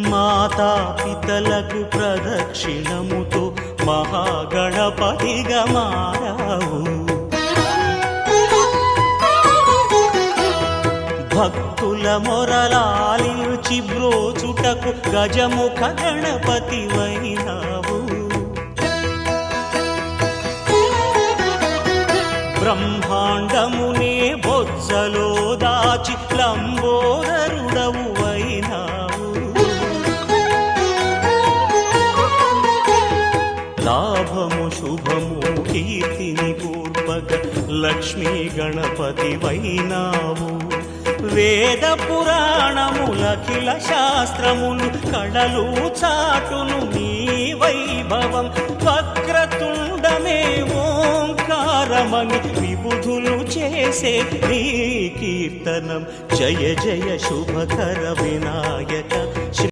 మాతా పితలకు ప్రదక్షిణముతో మహాగణపతిగా మారావు. భక్తుల మొరలాలించి బ్రోచుటకు గజముఖ గణపతి వైనావు. బ్రహ్మాండమునే బొజ్జలో దాచి లంబోదరుడవు వైనావు. లాభము శుభము కీర్తిని పూర్వక లక్ష్మీ గణపతి వైనావు. వేద పురాణములఖిల శాస్త్రములు కళలు చాటును నీ వైభవం. వక్రతుండమే ఓంకారమని విబుధులు చేసే నీ కీర్తనం. జయ జయ శుభకర వినాయక